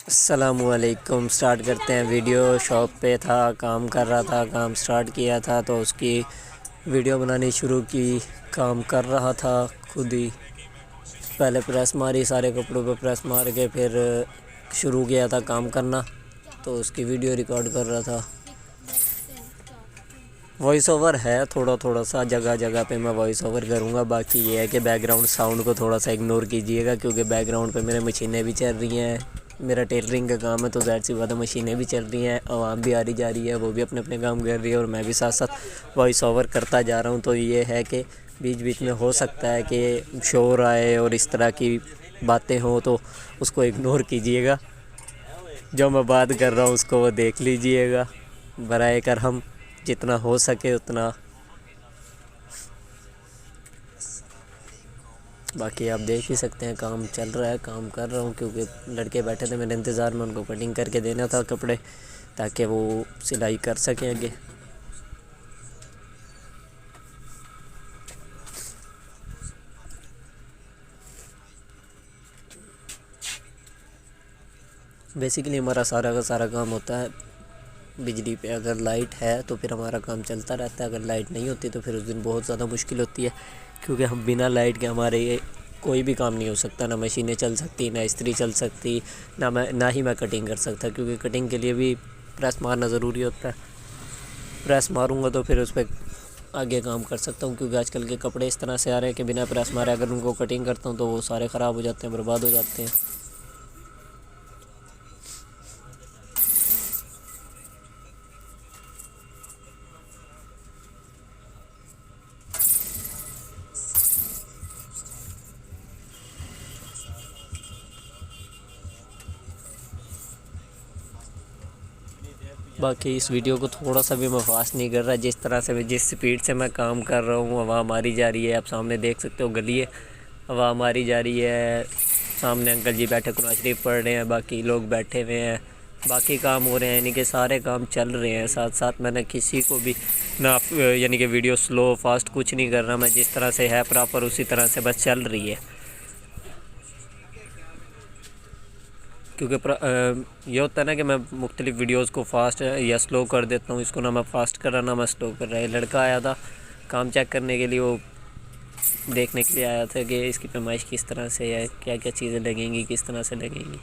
अस्सलामुअलैकुम। स्टार्ट करते हैं वीडियो। शॉप पे था, काम कर रहा था, काम स्टार्ट किया था तो उसकी वीडियो बनानी शुरू की। काम कर रहा था खुद ही, पहले प्रेस मारी, सारे कपड़ों पे प्रेस मार के फिर शुरू किया था काम करना, तो उसकी वीडियो रिकॉर्ड कर रहा था। वॉइस ओवर है थोड़ा थोड़ा सा, जगह जगह पे मैं वॉइस ओवर करूँगा। बाकी ये है कि बैकग्राउंड साउंड को थोड़ा सा इग्नोर कीजिएगा, क्योंकि बैकग्राउंड पे मेरे मशीनें भी चल रही हैं। मेरा टेलरिंग का काम है तो ज़ाहिर सी बात है मशीनें भी चल रही हैं, आवाम भी आ रही जा रही है, वो भी अपने अपने काम कर रही है और मैं भी साथ साथ वॉइस ओवर करता जा रहा हूँ। तो ये है कि बीच बीच में हो सकता है कि शोर आए और इस तरह की बातें हों, तो उसको इग्नोर कीजिएगा। जो मैं बात कर रहा हूँ उसको वो देख लीजिएगा बराए कर, हम जितना हो सके उतना। बाकी आप देख ही सकते हैं काम चल रहा है, काम कर रहा हूँ, क्योंकि लड़के बैठे थे मेरे इंतज़ार में, उनको कटिंग करके देना था कपड़े ताकि वो सिलाई कर सकें आगे। बेसिकली हमारा सारा का सारा काम होता है बिजली पे। अगर लाइट है तो फिर हमारा काम चलता रहता है, अगर लाइट नहीं होती तो फिर उस दिन बहुत ज़्यादा मुश्किल होती है, क्योंकि हम बिना लाइट के हमारे ये कोई भी काम नहीं हो सकता। ना मशीनें चल सकती, ना इस्त्री चल सकती, ना ही मैं कटिंग कर सकता, क्योंकि कटिंग के लिए भी प्रेस मारना ज़रूरी होता है। प्रेस मारूंगा तो फिर उस पर आगे काम कर सकता हूँ, क्योंकि आजकल के कपड़े इस तरह से आ रहे हैं कि बिना प्रेस मारे अगर उनको कटिंग करता हूँ तो वो सारे ख़राब हो जाते हैं, बर्बाद हो जाते हैं। बाकी इस वीडियो को थोड़ा सा भी मैं फास्ट नहीं कर रहा, जिस तरह से जिस स्पीड से मैं काम कर रहा हूँ हवा मारी जा रही है। आप सामने देख सकते हो गली है, हवा मारी जा रही है। सामने अंकल जी बैठे कुरान शरीफ पढ़ रहे हैं, बाकी लोग बैठे हुए हैं, बाकी काम हो रहे हैं, यानी कि सारे काम चल रहे हैं साथ साथ। मैंने किसी को भी ना यानी कि वीडियो स्लो फास्ट कुछ नहीं कर रहा, मैं जिस तरह से है प्रॉपर उसी तरह से बस चल रही है। क्योंकि ये होता है ना कि मैं मुख्तलिफ़ वीडियोस को फ़ास्ट या स्लो कर देता हूँ, इसको ना मैं फ़ास्ट कर रहा ना मैं स्लो कर रहा है। लड़का आया था काम चेक करने के लिए, वो देखने के लिए आया था कि इसकी पैमाइश किस तरह से है, क्या क्या चीज़ें लगेंगी, किस तरह से लगेंगी।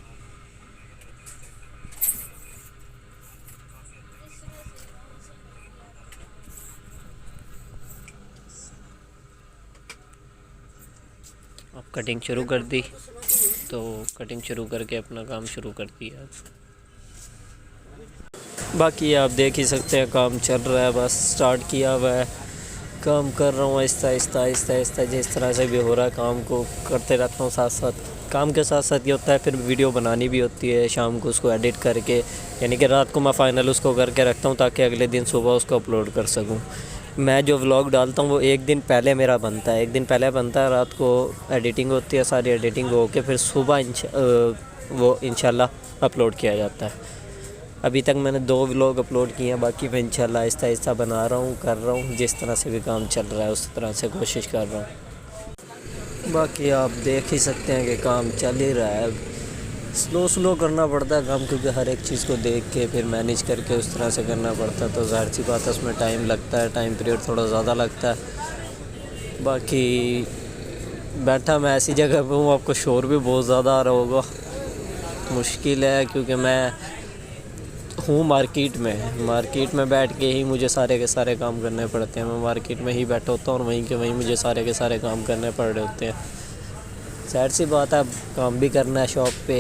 अब कटिंग शुरू कर दी, तो कटिंग शुरू करके अपना काम शुरू कर दिया। बाकी आप देख ही सकते हैं काम चल रहा है, बस स्टार्ट किया हुआ है, काम कर रहा हूँ आहिस्ता आहिस्ता आहिस्ता आहिस्ता। जिस तरह से भी हो रहा है काम को करते रहता हूँ साथ साथ। काम के साथ साथ ये होता है फिर वीडियो बनानी भी होती है, शाम को उसको एडिट करके, यानी कि रात को मैं फ़ाइनल उसको करके रखता हूँ ताकि अगले दिन सुबह उसको अपलोड कर सकूँ। मैं जो व्लॉग डालता हूँ वो एक दिन पहले मेरा बनता है, एक दिन पहले बनता है, रात को एडिटिंग होती है, सारी एडिटिंग हो के फिर सुबह वो इंशाल्लाह अपलोड किया जाता है। अभी तक मैंने 2 व्लॉग अपलोड किए हैं, बाकी मैं इंशाल्लाह आहिस्ता आहिस्ता बना रहा हूँ, कर रहा हूँ। जिस तरह से भी काम चल रहा है उस तरह से कोशिश कर रहा हूँ। बाकी आप देख ही सकते हैं कि काम चल ही रहा है। स्लो करना पड़ता है काम, क्योंकि हर एक चीज़ को देख के फिर मैनेज करके उस तरह से करना पड़ता है, तो ज़ाहिर सी बात है उसमें टाइम लगता है, टाइम पीरियड थोड़ा ज़्यादा लगता है। बाकी बैठा मैं ऐसी जगह पे हूँ, आपको शोर भी बहुत ज़्यादा आ रहा होगा, मुश्किल है क्योंकि मैं हूँ मार्केट में बैठ के ही मुझे सारे के सारे काम करने पड़ते हैं। मैं मार्केट में ही बैठा होता हूँ और वहीं के वहीं मुझे सारे के सारे काम करने पड़ रहे होते हैं। ज़ाहिर सी बात है, काम भी करना है शॉप पे,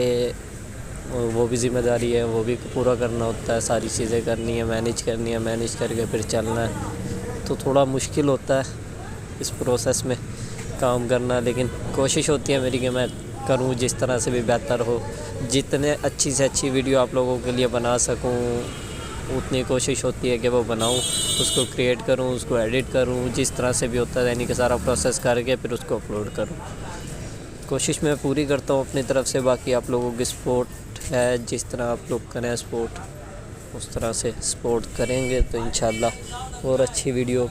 वो भी ज़िम्मेदारी है, वो भी पूरा करना होता है, सारी चीज़ें करनी है, मैनेज करनी है, मैनेज करके फिर चलना है, तो थोड़ा मुश्किल होता है इस प्रोसेस में काम करना। लेकिन कोशिश होती है मेरी कि मैं करूं जिस तरह से भी बेहतर हो, जितने अच्छी से अच्छी वीडियो आप लोगों के लिए बना सकूं उतनी कोशिश होती है कि वो बनाऊं, उसको क्रिएट करूं, उसको एडिट करूं, जिस तरह से भी होता है, यानी कि सारा प्रोसेस करके फिर उसको अपलोड करूं। कोशिश मैं पूरी करता हूं अपनी तरफ से। बाकी आप लोगों की सपोर्ट है, जिस तरह आप लोग करें सपोर्ट उस तरह से सपोर्ट करेंगे तो इंशाल्लाह और अच्छी वीडियो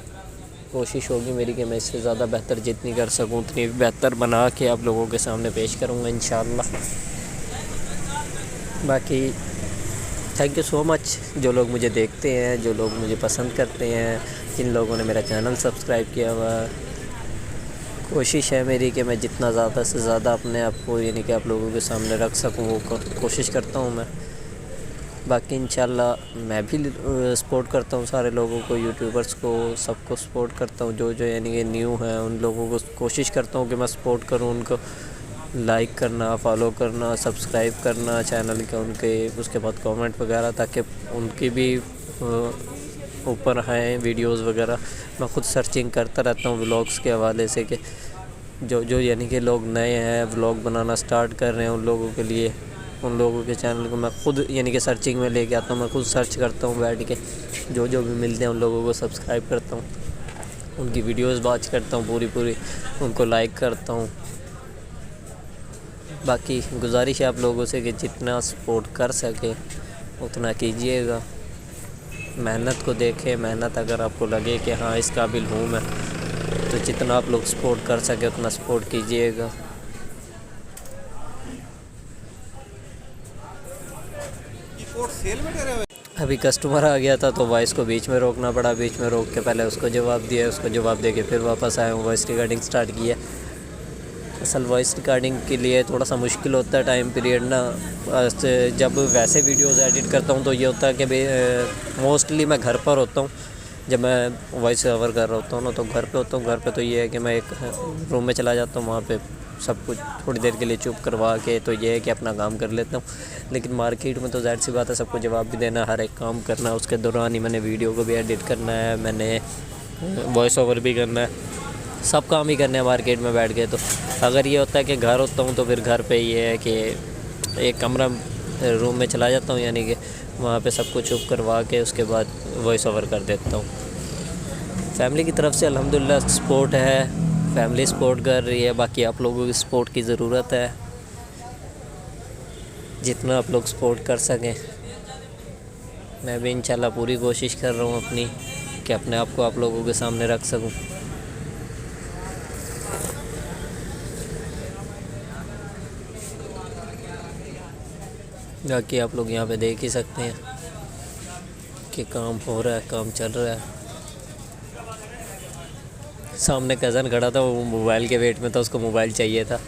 कोशिश होगी मेरी कि मैं इससे ज़्यादा बेहतर जितनी कर सकूं उतनी बेहतर बना के आप लोगों के सामने पेश करूंगा इंशाल्लाह। बाकी थैंक यू सो मच जो लोग मुझे देखते हैं, जो लोग मुझे पसंद करते हैं, जिन लोगों ने मेरा चैनल सब्सक्राइब किया हुआ। कोशिश है मेरी कि मैं जितना ज़्यादा से ज़्यादा अपने आप को यानी कि आप लोगों के सामने रख सकूं, वो कोशिश करता हूं मैं। बाकी इंशाल्लाह मैं भी सपोर्ट करता हूं सारे लोगों को, यूट्यूबर्स को, सबको सपोर्ट करता हूं। जो जो यानी कि न्यू हैं उन लोगों को कोशिश करता हूं कि मैं सपोर्ट करूं, उनको लाइक करना, फॉलो करना, सब्सक्राइब करना चैनल के उनके, उसके बाद कमेंट वगैरह, ताकि उनकी भी ऊपर आए वीडियोस वगैरह। मैं ख़ुद सर्चिंग करता रहता हूँ व्लॉग्स के हवाले से कि जो जो यानी कि लोग नए हैं, व्लॉग बनाना स्टार्ट कर रहे हैं, उन लोगों के लिए, उन लोगों के चैनल को मैं ख़ुद यानी कि सर्चिंग में लेके आता हूँ। मैं ख़ुद सर्च करता हूँ बैठ के, जो जो भी मिलते हैं उन लोगों को सब्सक्राइब करता हूँ, उनकी वीडियोस वॉच करता हूँ पूरी, उनको लाइक करता हूँ। बाकी गुजारिश है आप लोगों से कि जितना सपोर्ट कर सके उतना कीजिएगा। मेहनत को देखें, मेहनत अगर आपको लगे कि हाँ इस काबिल हूँ मैं, तो जितना आप लोग सपोर्ट कर सके उतना सपोर्ट कीजिएगा। अभी कस्टमर आ गया था तो वॉइस को बीच में रोकना पड़ा, बीच में रोक के पहले उसको जवाब दिया, उसको जवाब दे के फिर वापस आया हूँ, वॉइस रिकॉर्डिंग स्टार्ट किया। असल वॉइस रिकॉर्डिंग के लिए थोड़ा सा मुश्किल होता है टाइम पीरियड ना। जब वैसे वीडियोस एडिट करता हूँ तो ये होता है कि मोस्टली मैं घर पर होता हूँ। जब मैं वॉइस ओवर कर रहा होता हूँ ना तो घर पे होता हूँ। घर पे तो ये है कि मैं एक रूम में चला जाता हूँ, वहाँ पे सब कुछ थोड़ी देर के लिए चुप करवा के तो ये है कि अपना काम कर लेता हूँ। लेकिन मार्केट में तो ज़ाहिर सी बात है, सबको जवाब भी देना, हर एक काम करना, उसके दौरान ही मैंने वीडियो को भी एडिट करना है, मैंने वॉइस ओवर भी करना है, सब काम ही करने हैं मार्केट में बैठ के। तो अगर ये होता है कि घर होता हूँ तो फिर घर पे ये है कि एक कमरा रूम में चला जाता हूँ, यानी कि वहाँ पे सब कुछ चुप करवा के उसके बाद वॉइस ओवर कर देता हूँ। फैमिली की तरफ से अल्हम्दुलिल्लाह सपोर्ट है, फैमिली सपोर्ट कर रही है। बाकी आप लोगों की सपोर्ट की ज़रूरत है, जितना आप लोग सपोर्ट कर सकें। मैं भी इंशाल्लाह पूरी कोशिश कर रहा हूँ अपनी कि अपने आप को आप लोगों के सामने रख सकूँ। बाकी आप लोग यहाँ पे देख ही सकते हैं कि काम हो रहा है, काम चल रहा है। सामने कज़न खड़ा था, वो मोबाइल के वेट में था, उसको मोबाइल चाहिए था।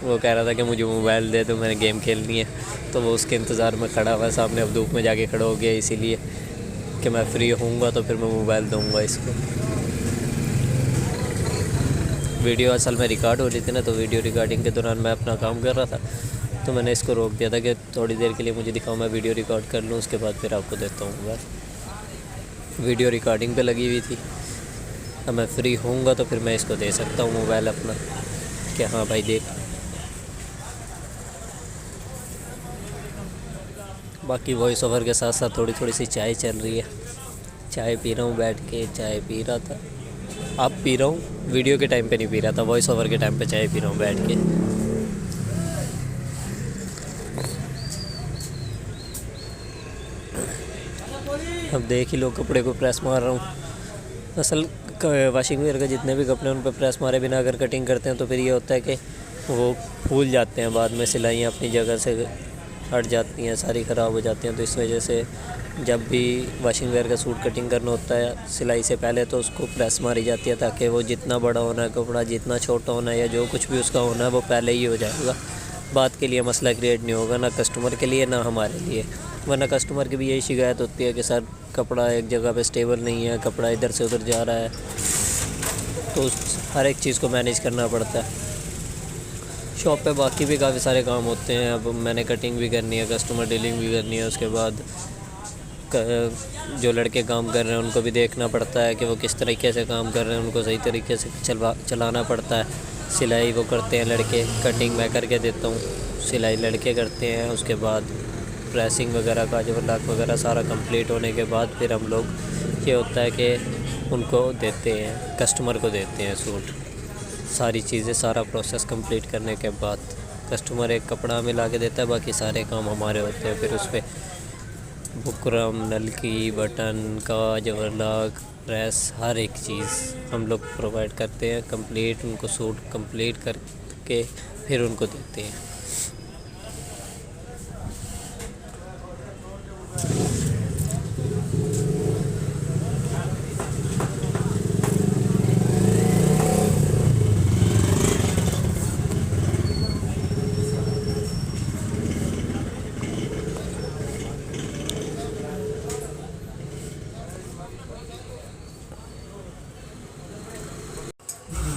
वो कह रहा था कि मुझे मोबाइल दे दो, मैंने गेम खेलनी है। तो वो उसके इंतज़ार में खड़ा हुआ सामने, अब धूप में जाके खड़ा हो गया, इसीलिए कि मैं फ्री होऊंगा तो फिर मैं मोबाइल दूंगा इसको। वीडियो असल में रिकॉर्ड हो रही थी ना, तो वीडियो रिकॉर्डिंग के दौरान मैं अपना काम कर रहा था, तो मैंने इसको रोक दिया था कि थोड़ी देर के लिए मुझे दिखाओ, मैं वीडियो रिकॉर्ड कर लूँ, उसके बाद फिर आपको देता हूँ मोबाइल। वीडियो रिकॉर्डिंग पे लगी हुई थी, अब मैं फ्री होऊंगा तो फिर मैं इसको दे सकता हूँ मोबाइल अपना कि हाँ भाई देख। बाकी वॉइस ओवर के साथ साथ थोड़ी थोड़ी सी चाय चल रही है, चाय पी रहा हूँ बैठ के। चाय पी रहा था, अब पी रहा हूँ, वीडियो के टाइम पे नहीं पी रहा था, वॉइस ओवर के टाइम पे चाय पी रहा हूँ बैठ के। अब देख ही लो, कपड़े को प्रेस मार रहा हूँ। असल वाशिंग वेयर का जितने भी कपड़े उन पर प्रेस मारे बिना अगर कटिंग करते हैं तो फिर ये होता है कि वो फूल जाते हैं, बाद में सिलाइयाँ अपनी जगह से हट जाती हैं, सारी ख़राब हो जाती हैं। तो इस वजह से जब भी वाशिंग वेयर का सूट कटिंग करना होता है सिलाई से पहले तो उसको प्रेस मारी जाती है, ताकि वो जितना बड़ा होना है कपड़ा, जितना छोटा होना है या जो कुछ भी उसका होना है वो पहले ही हो जाएगा। बात के लिए मसला क्रिएट नहीं होगा, ना कस्टमर के लिए ना हमारे लिए। वरना कस्टमर की भी यही शिकायत होती है कि सर कपड़ा एक जगह पे स्टेबल नहीं है, कपड़ा इधर से उधर जा रहा है, तो हर एक चीज़ को मैनेज करना पड़ता है। शॉप पे बाकी भी काफ़ी सारे काम होते हैं। अब मैंने कटिंग भी करनी है, कस्टमर डीलिंग भी करनी है, उसके बाद जो लड़के काम कर रहे हैं उनको भी देखना पड़ता है कि वो किस तरीके से काम कर रहे हैं, उनको सही तरीके से चलाना पड़ता है। सिलाई वो करते हैं लड़के, कटिंग मैं करके देता हूँ, सिलाई लड़के करते हैं। उसके बाद प्रेसिंग वगैरह का जो लाक वगैरह सारा कंप्लीट होने के बाद फिर हम लोग ये होता है कि उनको देते हैं, कस्टमर को देते हैं सूट। सारी चीज़ें, सारा प्रोसेस कंप्लीट करने के बाद कस्टमर एक कपड़ा हमें ला के देता है, बाकी सारे काम हमारे होते हैं। फिर उस पर बुकरम, नलकी, बटन, काज, ओवरलॉक, प्रेस, हर एक चीज़ हम लोग प्रोवाइड करते हैं कंप्लीट। उनको सूट कंप्लीट करके फिर उनको देते हैं।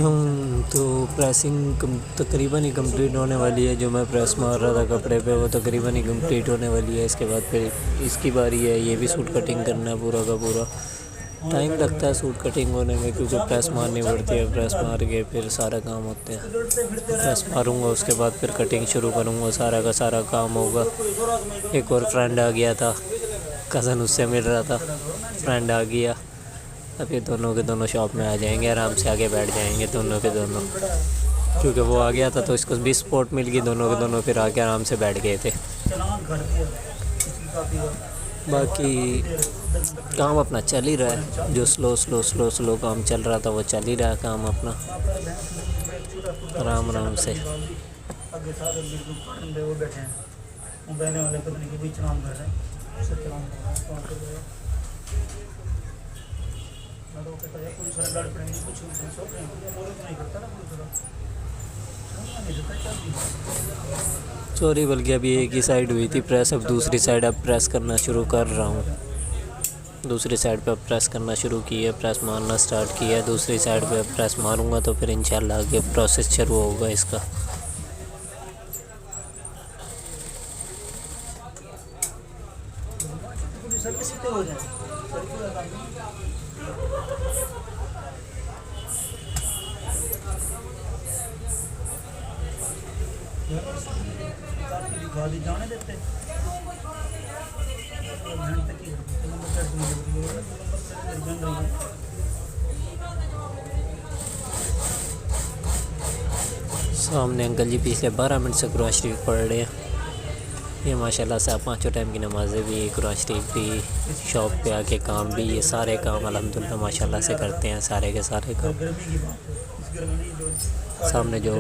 तो प्रेसिंग तकरीबन ही कंप्लीट होने वाली है। जो मैं प्रेस मार रहा था कपड़े पे वो तकरीबन ही कंप्लीट होने वाली है। इसके बाद फिर इसकी बारी है, ये भी सूट कटिंग करना है पूरा का पूरा। टाइम लगता है सूट कटिंग होने में क्योंकि प्रेस मारनी पड़ती है। प्रेस मार के फिर सारा काम होते हैं। प्रेस मारूंगा उसके बाद फिर कटिंग शुरू करूंगा, सारा का सारा काम होगा। एक और फ्रेंड आ गया था, कज़न उससे मिल रहा था, फ्रेंड आ गया। अब ये दोनों के दोनों शॉप में आ जाएंगे, आराम से आगे बैठ जाएंगे दोनों के दोनों, क्योंकि वो आ गया था तो इसको भी स्पॉट मिल गई। दोनों के दोनों फिर आके आराम से बैठ गए थे। बाकी काम अपना चल ही रहा है, जो स्लो काम चल रहा था वो चल ही रहा है काम अपना आराम आराम से। सॉरी, बल्कि अभी एक ही साइड हुई थी प्रेस, अब दूसरी साइड अब प्रेस करना शुरू कर रहा हूँ। दूसरी साइड पे अब प्रेस करना शुरू किया, प्रेस मारना स्टार्ट किया। दूसरी साइड पे अब प्रेस मारूंगा तो फिर इंशाल्लाह आगे प्रोसेस शुरू होगा इसका। जाने देते सामने अंकल जी पिछले 12 मिनट से कुरान शरीफ पढ़ रहे हैं। ये माशाल्लाह से आप 5 टाइम की नमाज़ें भी, कुरान शरीफ भी, शॉप पे आके काम भी, ये सारे काम अल्हम्दुलिल्लाह माशाल्लाह से करते हैं, सारे के सारे काम। सामने जो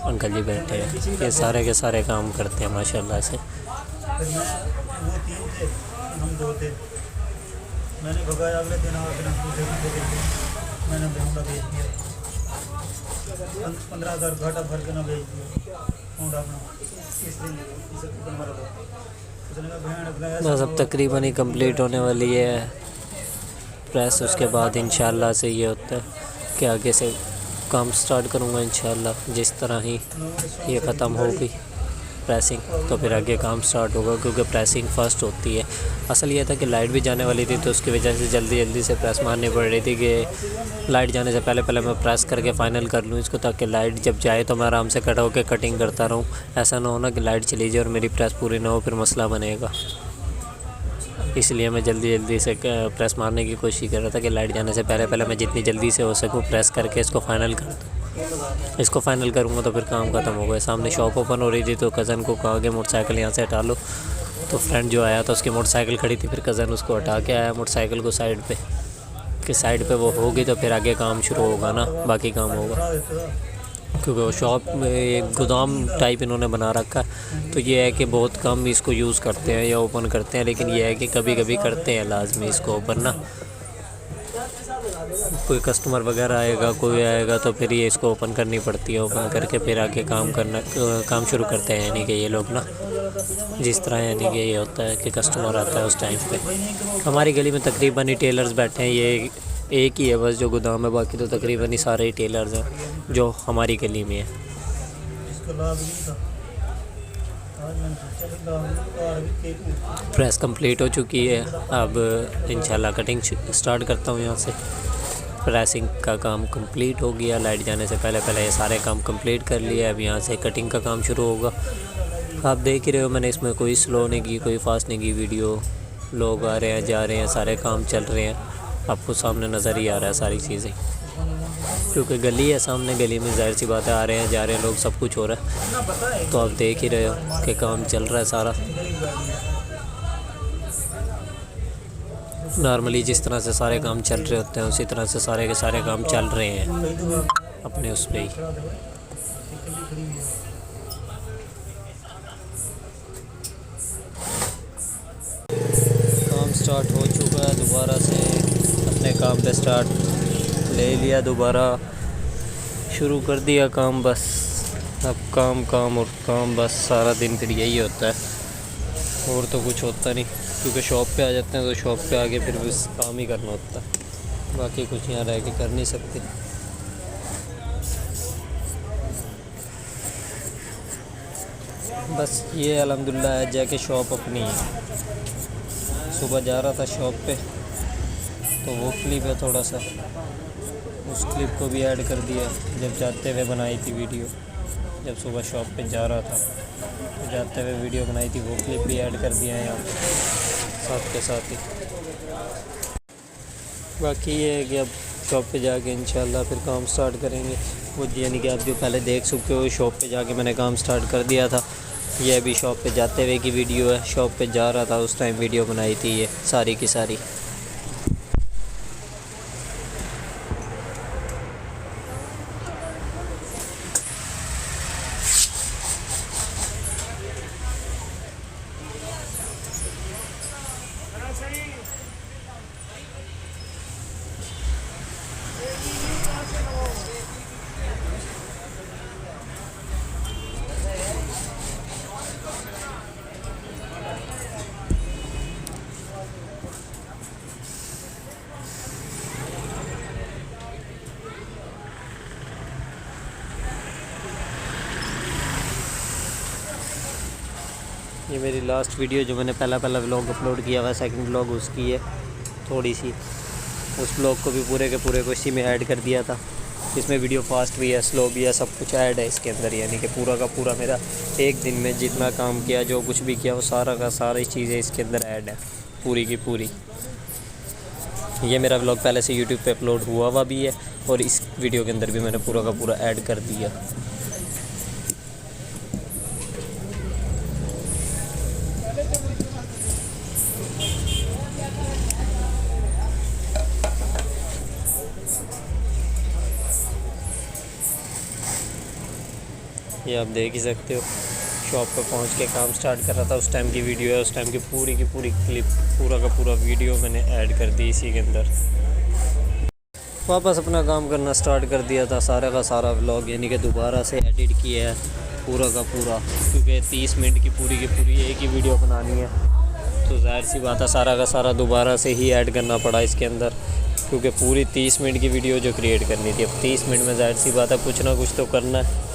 अंकल जी बैठे हैं ये सारे के सारे काम करते हैं माशाल्लाह से। मैंने भगाया, अगले दिन मैंने होंडा भेज दिया, 15,000 घाटा भर के ना भेज दिया होंडा अपना। बस अब तकरीबन ही कंप्लीट होने वाली है प्रेस। उसके बाद इंशाल्लाह से ये होता है कि आगे से काम स्टार्ट करूँगा इंशाल्लाह। जिस तरह ही ये ख़त्म होगी प्रेसिंग तो फिर आगे काम स्टार्ट होगा, क्योंकि प्रेसिंग फ़र्स्ट होती है। असल ये था कि लाइट भी जाने वाली थी तो उसकी वजह से जल्दी से प्रेस मारनी पड़ रही थी कि लाइट जाने से पहले मैं प्रेस करके फ़ाइनल कर लूँ इसको, ताकि लाइट जब जाए तो मैं आराम से कट होकर कटिंग करता रहूँ। ऐसा ना हो ना कि लाइट चली जाए और मेरी प्रेस पूरी ना हो, फिर मसला बनेगा। इसलिए मैं जल्दी से प्रेस मारने की कोशिश कर रहा था कि लाइट जाने से पहले मैं जितनी जल्दी से हो सकूँ प्रेस करके इसको फ़ाइनल कर दूँ। इसको फ़ाइनल करूँगा तो फिर काम ख़त्म हो गया। सामने शॉप ओपन हो रही थी तो कज़न को कहा कि मोटरसाइकिल यहाँ से हटा लो, तो फ्रेंड जो आया था उसकी मोटरसाइकिल खड़ी थी, फिर कज़न उसको हटा के आया मोटरसाइकिल को साइड पे, कि साइड पे वो होगी तो फिर आगे काम शुरू होगा ना, बाकी काम होगा। क्योंकि वो शॉप में एक गोदाम टाइप इन्होंने बना रखा है, तो ये है कि बहुत कम इसको यूज़ करते हैं या ओपन करते हैं, लेकिन ये है कि कभी करते हैं लाजमी इसको ओपन ना। कोई कस्टमर वगैरह आएगा, कोई आएगा तो फिर ये इसको ओपन करनी पड़ती है। ओपन करके फिर आके काम शुरू करते हैं। यानी कि ये लोग ना जिस तरह, यानी कि ये होता है कि कस्टमर आता है उस टाइम पे। हमारी गली में तकरीबन ही टेलर्स बैठे हैं, ये एक ही है बस जो गोदाम है, बाकी तो तकरीबन ही सारे ही टेलर्स हैं जो हमारी गली में है। प्रेस कंप्लीट हो चुकी है, अब इंशाल्लाह कटिंग स्टार्ट करता हूँ यहाँ से। प्रेसिंग का काम कंप्लीट हो गया, लाइट जाने से पहले ये सारे काम कंप्लीट कर लिया। अब यहाँ से कटिंग का काम शुरू होगा। आप देख ही रहे हो, मैंने इसमें कोई स्लो नहीं की, कोई फास्ट नहीं की वीडियो। लोग आ रहे हैं, जा रहे हैं, सारे काम चल रहे हैं, आपको सामने नज़र ही आ रहा है सारी चीज़ें, क्योंकि गली है सामने। गली में ज़ाहिर सी बात है, आ रहे हैं, जा रहे हैं लोग, सब कुछ हो रहा है। तो आप देख ही रहे हो कि काम चल रहा है सारा। नॉर्मली जिस तरह से सारे काम चल रहे होते हैं उसी तरह से सारे के सारे काम चल रहे हैं अपने उस पे ही। काम स्टार्ट हो चुका है, दोबारा से अपने काम पे स्टार्ट ले लिया, दोबारा शुरू कर दिया काम। बस अब काम और काम, बस सारा दिन फिर यही होता है और तो कुछ होता नहीं, क्योंकि शॉप पे आ जाते हैं तो शॉप पे आके फिर बस काम ही करना होता है, बाकी कुछ यहाँ रह के कर नहीं सकते। बस ये अल्हम्दुलिल्लाह है जाके शॉप अपनी है। सुबह जा रहा था शॉप पे तो वो क्लिप है थोड़ा सा, उस क्लिप को भी ऐड कर दिया। जब जाते हुए बनाई थी वीडियो, जब सुबह शॉप पे जा रहा था तो जाते हुए वीडियो बनाई थी, वो क्लिप भी ऐड कर दिया है यहाँ पे साथ के साथ ही। बाकी ये है कि अब शॉप पे जाके इंशाल्लाह फिर काम स्टार्ट करेंगे। वो यानी कि आप जो पहले देख सकते हो शॉप पे जाके मैंने काम स्टार्ट कर दिया था। ये अभी शॉप पे जाते हुए की वीडियो है। शॉप पे जा रहा था उस टाइम वीडियो बनाई थी ये सारी की सारी। ये मेरी लास्ट वीडियो जो मैंने पहला व्लॉग अपलोड किया हुआ, सेकंड व्लॉग उसकी है थोड़ी सी। उस व्लॉग को भी पूरे के पूरे को इसी में ऐड कर दिया था। इसमें वीडियो फास्ट भी है, स्लो भी है, सब कुछ ऐड है इसके अंदर। यानी कि पूरा का पूरा मेरा एक दिन में जितना काम किया, जो कुछ भी किया, वो सारा का सारी चीज़ें इसके अंदर ऐड है पूरी की पूरी। ये मेरा व्लॉग पहले से यूट्यूब पे अपलोड हुआ भी है और इस वीडियो के अंदर भी मैंने पूरा का पूरा ऐड कर दिया। ये आप देख ही सकते हो, शॉप पे पहुंच के काम स्टार्ट कर रहा था, उस टाइम की वीडियो है। उस टाइम की पूरी क्लिप, पूरा का पूरा वीडियो मैंने ऐड कर दी इसी के अंदर। वापस अपना काम करना स्टार्ट कर दिया था, सारा का सारा व्लॉग यानी कि दोबारा से एडिट किया है पूरा का पूरा, क्योंकि 30 मिनट की पूरी एक ही वीडियो बनानी है। तो जाहिर सी बात है सारा का सारा दोबारा से ही ऐड करना पड़ा इसके अंदर, क्योंकि पूरी 30 मिनट की वीडियो जो क्रिएट करनी थी। अब 30 मिनट में जाहिर सी बात है कुछ ना कुछ तो करना है।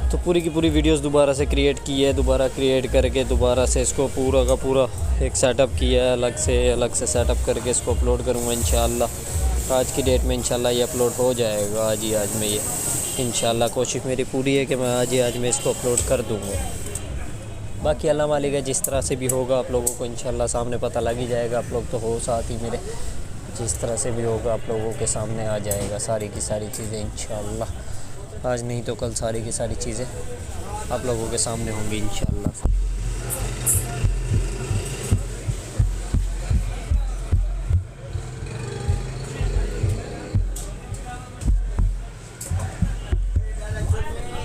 तो पूरी की पूरी वीडियोस दोबारा से क्रिएट की है, दोबारा क्रिएट करके दोबारा से इसको पूरा का पूरा एक सेटअप किया है, अलग से सेटअप करके इसको अपलोड करूँगा इंशाल्लाह। आज की डेट में इंशाल्लाह ये अपलोड हो जाएगा, आज में ये इंशाल्लाह कोशिश मेरी पूरी है कि मैं आज में इसको अपलोड कर दूँगा। बाकी अल्लाह मालिक है, जिस तरह से भी होगा आप लोगों को इंशाल्लाह सामने पता लग ही जाएगा। आप लोग तो हो साथ ही मेरे, जिस तरह से भी होगा आप लोगों के सामने आ जाएगा सारी की सारी चीज़ें इंशाल्लाह। आज नहीं तो कल सारी की सारी चीज़ें आप लोगों के सामने होंगी इंशाल्लाह।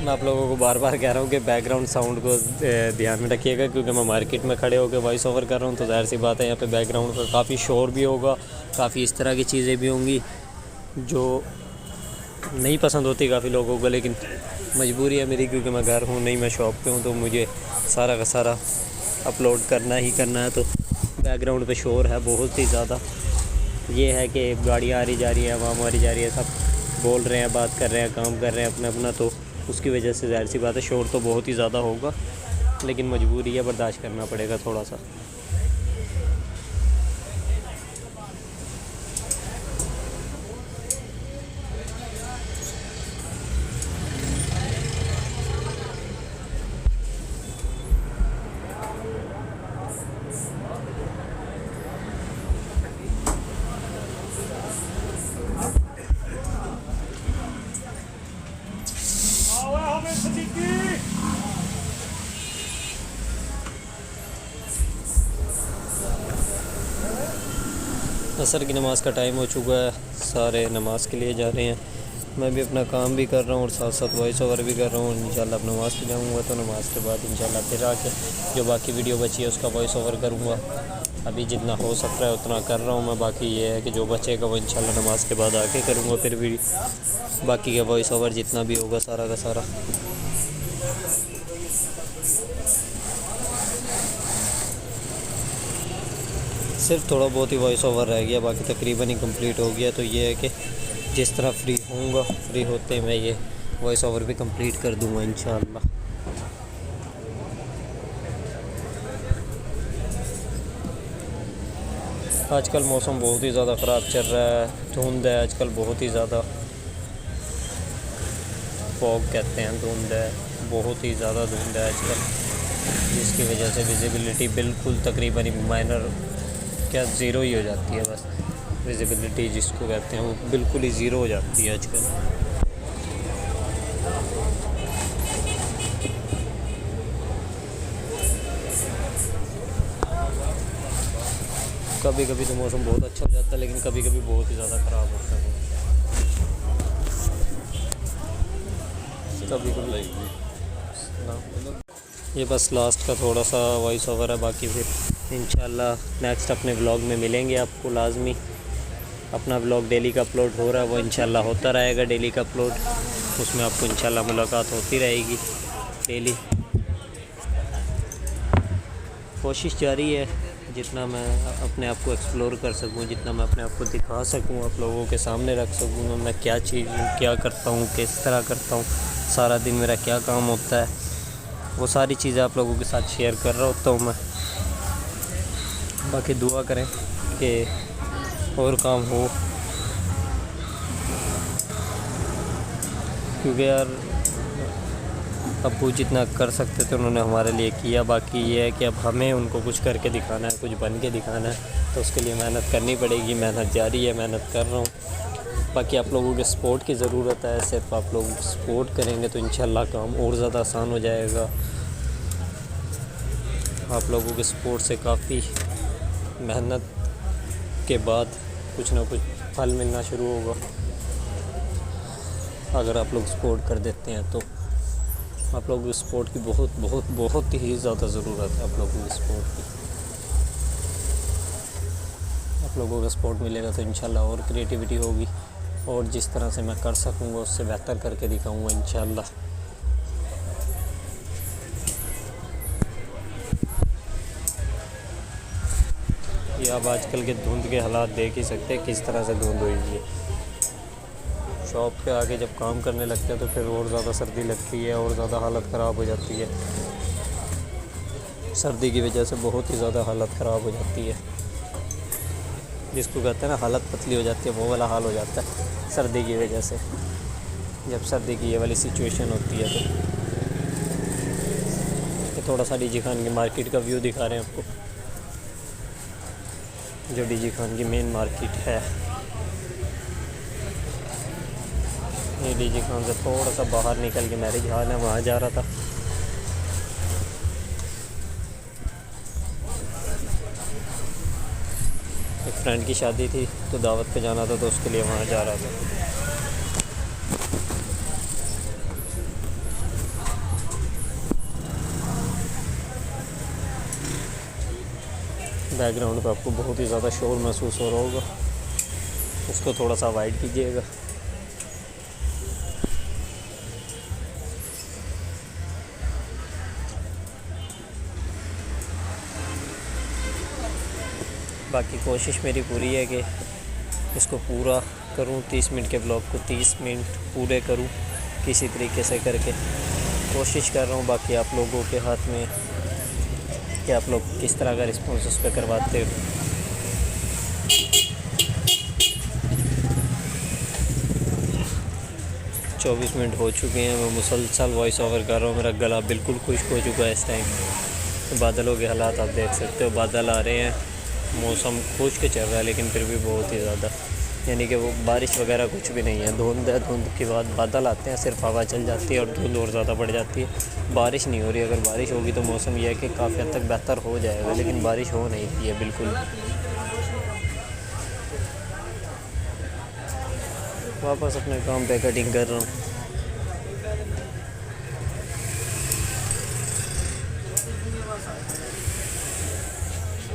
मैं आप लोगों को बार बार कह रहा हूँ कि बैकग्राउंड साउंड को ध्यान में रखिएगा, क्योंकि मैं मार्केट में खड़े होकर वॉइस ओवर कर रहा हूँ। तो ज़ाहिर सी बात है यहाँ पे बैकग्राउंड का काफ़ी शोर भी होगा, काफ़ी इस तरह की चीज़ें भी होंगी जो नहीं पसंद होती काफ़ी लोगों को, लेकिन मजबूरी है मेरी, क्योंकि मैं घर हूँ नहीं, मैं शॉप पे हूँ, तो मुझे सारा का सारा अपलोड करना ही करना है। तो बैकग्राउंड पे शोर है बहुत ही ज़्यादा। ये है कि गाड़ियाँ आ रही जा रही है, आवाम आ रही जा रही है, सब बोल रहे हैं, बात कर रहे हैं, काम कर रहे हैं अपना, तो उसकी वजह से ज़ाहिर सी बात है शोर तो बहुत ही ज़्यादा होगा, लेकिन मजबूरी है, बर्दाश्त करना पड़ेगा थोड़ा सा। असर की नमाज़ का टाइम हो चुका है, सारे नमाज़ के लिए जा रहे हैं। मैं भी अपना काम भी कर रहा हूँ और साथ साथ वॉइस ओवर भी कर रहा हूँ। इंशाल्लाह अब नमाज़ पे जाऊँगा, तो नमाज़ के बाद इंशाल्लाह फिर आके जो बाकी वीडियो बची है उसका वॉइस ओवर करूँगा। अभी जितना हो सकता है उतना कर रहा हूँ मैं। बाकी ये है कि जो बचेगा वो इंशाल्लाह नमाज़ के बाद आके करूँगा, फिर भी बाकी का वॉइस ओवर जितना भी होगा सारा का सारा। सिर्फ थोड़ा बहुत ही वॉइस ओवर रह गया, बाकी तकरीबन ही कंप्लीट हो गया। तो ये है कि जिस तरह फ्री होऊंगा, फ्री होते मैं ये वॉइस ओवर भी कंप्लीट कर दूंगा इंशाल्लाह। आजकल मौसम बहुत ही ज़्यादा ख़राब चल रहा है, धुंध है आजकल बहुत ही ज़्यादा, फॉग कहते हैं, धुंध है, बहुत ही ज़्यादा धुंध है आजकल, जिसकी वजह से विजिबिलिटी बिल्कुल तकरीबन माइनर क्या ज़ीरो ही हो जाती है। बस विजिबिलिटी जिसको कहते हैं वो बिल्कुल ही ज़ीरो हो जाती है आजकल। कभी कभी तो मौसम बहुत अच्छा हो जाता है, लेकिन कभी कभी बहुत ही ज़्यादा ख़राब होता है। कभी कभी ये बस लास्ट का थोड़ा सा वॉइस ओवर है, बाकी फिर इंशाल्लाह नेक्स्ट अपने व्लॉग में मिलेंगे आपको लाजमी। अपना व्लॉग डेली का अपलोड हो रहा है, वो इंशाल्लाह होता रहेगा डेली का अपलोड, उसमें आपको इंशाल्लाह मुलाकात होती रहेगी डेली। कोशिश जारी है जितना मैं अपने आप को एक्सप्लोर कर सकूं, जितना मैं अपने आप को दिखा सकूं, आप लोगों के सामने रख सकूं, मैं क्या चीज़ क्या करता हूं, किस तरह करता हूं, सारा दिन मेरा क्या काम होता है, वो सारी चीज़ें आप लोगों के साथ शेयर कर रहा होता हूं मैं। बाकी दुआ करें कि और काम हो, क्योंकि यार अब्बू जितना कर सकते थे उन्होंने हमारे लिए किया। बाकी ये है कि अब हमें उनको कुछ करके दिखाना है, कुछ बन के दिखाना है, तो उसके लिए मेहनत करनी पड़ेगी। मेहनत जारी है, मेहनत कर रहा हूँ। बाकी आप लोगों के सपोर्ट की ज़रूरत है, सिर्फ आप लोग सपोर्ट करेंगे तो इंशाल्लाह काम और ज़्यादा आसान हो जाएगा। आप लोगों के सपोर्ट से काफ़ी मेहनत के बाद कुछ ना कुछ फल मिलना शुरू होगा। अगर आप लोग सपोर्ट कर देते हैं तो आप लोगों की सपोर्ट की बहुत बहुत बहुत ही ज़्यादा ज़रूरत है। आप लोगों की सपोर्ट की, आप लोगों का सपोर्ट मिलेगा तो इंशाल्लाह और क्रिएटिविटी होगी, और जिस तरह से मैं कर सकूँगा उससे बेहतर करके दिखाऊँगा इंशाल्लाह। ये आप आजकल के धुंध के हालात देख ही सकते हैं, किस तरह से धुंध हुई है। शॉप पे आके जब काम करने लगते हैं तो फिर और ज़्यादा सर्दी लगती है, और ज़्यादा हालत ख़राब हो जाती है। सर्दी की वजह से बहुत ही ज़्यादा हालत ख़राब हो जाती है, जिसको कहते हैं ना हालत पतली हो जाती है, वो वाला हाल हो जाता है सर्दी की वजह से। जब सर्दी की ये वाली सिचुएशन होती है तो थोड़ा सा डीजी खान की मार्केट का व्यू दिखा रहे हैं आपको, जो डीजी खान की मेन मार्केट है। ये डीजी खान से थोड़ा सा बाहर निकल के मैरिज हॉल है, वहाँ जा रहा था। एक फ्रेंड की शादी थी तो दावत पे जाना था, तो उसके लिए वहाँ जा रहा था। बैकग्राउंड पे आपको बहुत ही ज़्यादा शोर महसूस हो रहा होगा, उसको थोड़ा सा अवॉइड कीजिएगा। बाकी कोशिश मेरी पूरी है कि इसको पूरा करूं, 30 मिनट के ब्लॉग को 30 मिनट पूरे करूं किसी तरीके से करके, कोशिश कर रहा हूं। बाकी आप लोगों के हाथ में कि आप लोग किस तरह का रिस्पॉन्स उस पर करवाते हो। चौबीस मिनट हो चुके हैं, मैं मुसलसल वॉइस ओवर कर रहा हूँ, मेरा गला बिल्कुल खुश्क हो चुका है इस टाइम। बादलों के हालात आप देख सकते हो, बादल आ रहे हैं, मौसम खुश्क चल रहा है, लेकिन फिर भी बहुत ही ज़्यादा, यानी कि वो बारिश वगैरह कुछ भी नहीं है। धुंध है, धुंध के बाद बादल आते हैं, सिर्फ हवा चल जाती है और धुंध और ज़्यादा बढ़ जाती है। बारिश नहीं हो रही, अगर बारिश होगी तो मौसम यह है कि काफ़ी हद तक बेहतर हो जाएगा, लेकिन बारिश हो नहीं रही है बिल्कुल। वापस अपने काम पे कटिंग कर रहा हूँ।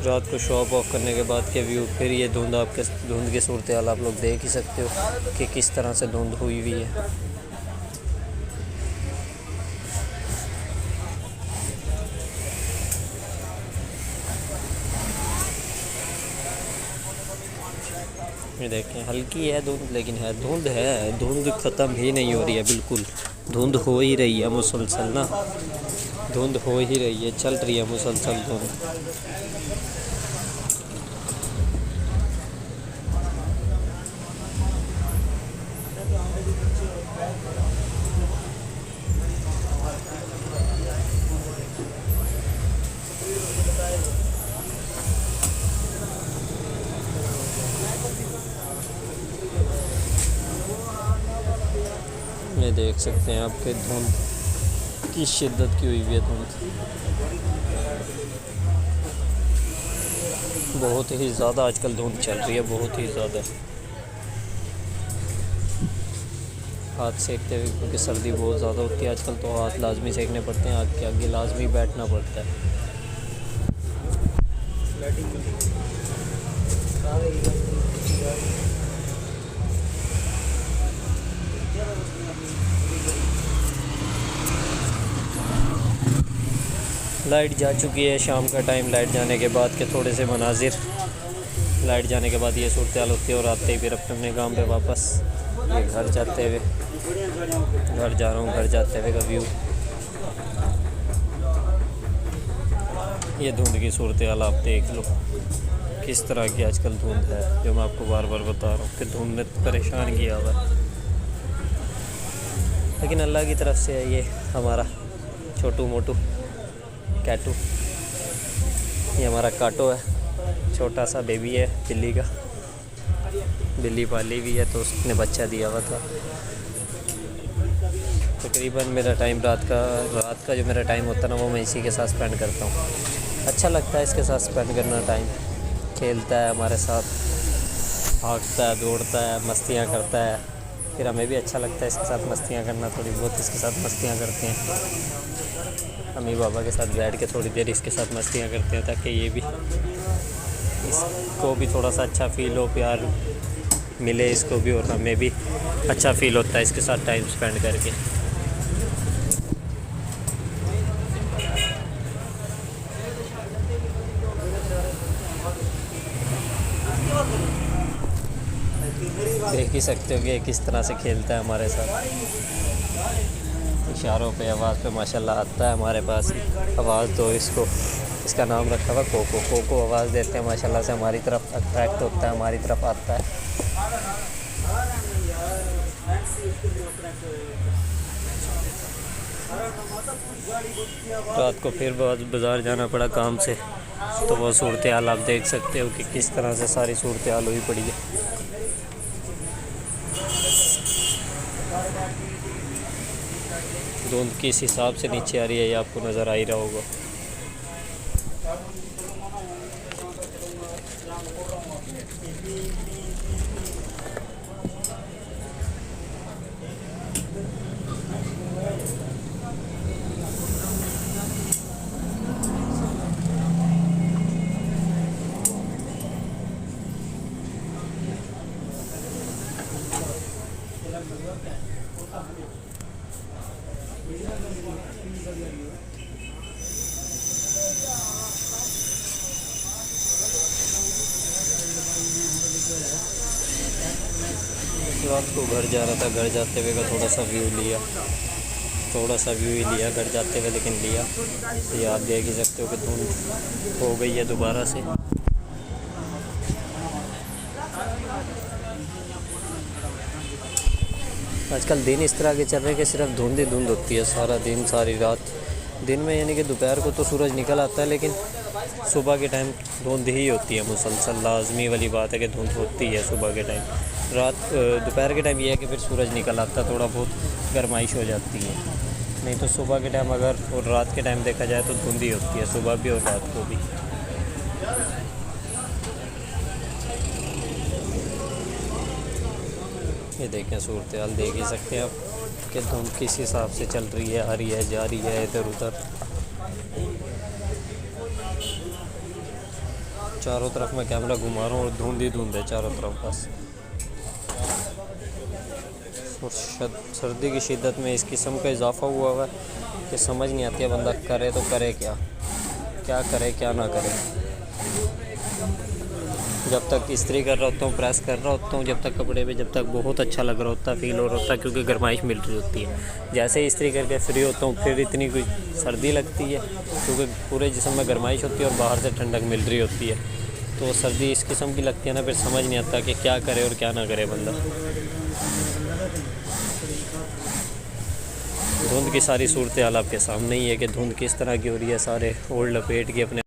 रात को शॉप ऑफ करने के बाद के व्यू, फिर ये धुंध, आपके धुंध की सूरत हाल आप लोग देख ही सकते हो कि किस तरह से धुंध हुई हुई है। ये देखें, हल्की है धुंध, लेकिन है धुंध, है धुंध ख़त्म ही नहीं हो रही है बिल्कुल। धुंध हो ही रही है मुसलसल ना, धुंध हो ही रही है, चल रही है मुसलसल धुंध। ये देख सकते हैं आपके धुंध की शिद्दत की हुई है धुंध, बहुत ही ज़्यादा आजकल धुंध चल रही है, बहुत ही ज़्यादा। हाथ सेकते हुए क्योंकि सर्दी बहुत ज़्यादा होती है आजकल, तो हाथ लाजमी सेकने पड़ते हैं, आग के आगे लाजमी बैठना पड़ता है। लाइट जा चुकी है, शाम का टाइम, लाइट जाने के बाद के थोड़े से मनाजिर, लाइट जाने के बाद ये सूरत हाल होती है। और आते ही फिर अपने काम पे वापस, ये घर जाते हुए, घर जा रहा हूँ, घर जाते हुए का व्यू, ये धुंध की सूरत हाल आप देख लो किस तरह की आजकल धुंध है, जो मैं आपको बार बार बता रहा हूँ कि धुंध ने परेशान किया हुआ है। लेकिन अल्लाह की तरफ से है ये हमारा छोटू मोटू कैटू, ये हमारा काटो है, छोटा सा बेबी है बिल्ली का, बिल्ली पाली भी है तो उसने बच्चा दिया हुआ था। तकरीबन मेरा टाइम रात का जो मेरा टाइम होता है ना, वो मैं इसी के साथ स्पेंड करता हूँ। अच्छा लगता है इसके साथ स्पेंड करना टाइम, खेलता है हमारे साथ, भागता है, दौड़ता है, मस्तियाँ करता है, फिर हमें भी अच्छा लगता है इसके साथ मस्तियाँ करना, थोड़ी बहुत इसके साथ मस्तियाँ करते हैं। अम्मी बाबा के साथ बैठ के थोड़ी देर इसके साथ मस्तियाँ करते हैं, ताकि ये भी, इसको भी थोड़ा सा अच्छा फील हो, प्यार मिले इसको भी, और हमें भी अच्छा फील होता है इसके साथ टाइम स्पेंड करके। देख ही सकते हो कि किस तरह से खेलता है हमारे साथ, इशारों पे, आवाज़ पे माशाल्लाह आता है हमारे पास। आवाज़ तो इसका नाम रखा हुआ कोको, कोको आवाज़ देते हैं माशाल्लाह से, हमारी तरफ अट्रैक्ट होता है, हमारी तरफ आता है। रात को फिर बाज़ार जाना पड़ा काम से, तो वो सूरत हाल आप देख सकते हो कि किस तरह से सारी सूरत हाल हुई पड़ी है। धुंध किस हिसाब से नीचे आ रही है ये आपको नज़र आ ही रहा होगा। रात को घर जा रहा था, घर जाते हुए का थोड़ा सा व्यू लिया, थोड़ा सा व्यू ही लिया घर जाते हुए, लेकिन लिया। तो ये आप देख ही सकते हो कि धुंध हो गई है दोबारा से। आजकल दिन इस तरह के चल रहे हैं कि सिर्फ धुंध ही धुंध होती है सारा दिन, सारी रात। दिन में यानी कि दोपहर को तो सूरज निकल आता है, लेकिन सुबह के टाइम धुंध ही होती है मुसलसल, लाजमी वाली बात है कि धुंध होती है सुबह के टाइम। दोपहर के टाइम ये है कि फिर सूरज निकल आता है, थोड़ा बहुत गर्माइश हो जाती है, नहीं तो सुबह के टाइम अगर और रात के टाइम देखा जाए तो धुंध ही होती है, सुबह भी और रात को भी। ये देखें सूरत हाल देख ही सकते हैं आप कि धुंध किस हिसाब से चल रही है, आ रही है, जा रही है इधर उधर। चारों तरफ मैं कैमरा घुमा रहा हूँ और धुंध ही धुंध है चारों तरफ बस। और सर्दी की शिद्दत में इस किस्म का इजाफा हुआ है कि समझ नहीं आती है बंदा करे तो करे क्या, क्या करे क्या ना करे। जब तक इस्त्री कर रहा होता हूँ, प्रेस कर रहा होता हूँ, जब तक कपड़े पे, जब तक बहुत अच्छा लग रहा होता है, फील हो रहा होता है, क्योंकि गर्माइश मिल रही होती है। जैसे ही इस्त्री करके फ्री होता हूँ फिर इतनी कोई सर्दी लगती है, क्योंकि पूरे जिस्म में गर्माइश होती है और बाहर से ठंडक मिल रही होती है। तो सर्दी इस किस्म की लगती है ना, फिर समझ नहीं आता कि क्या करे और क्या ना करे बंदा। धुंध की सारी सूरत हाल आपके सामने ही है कि धुंध किस तरह की हो रही है। सारे ओढ़ लपेट के अपने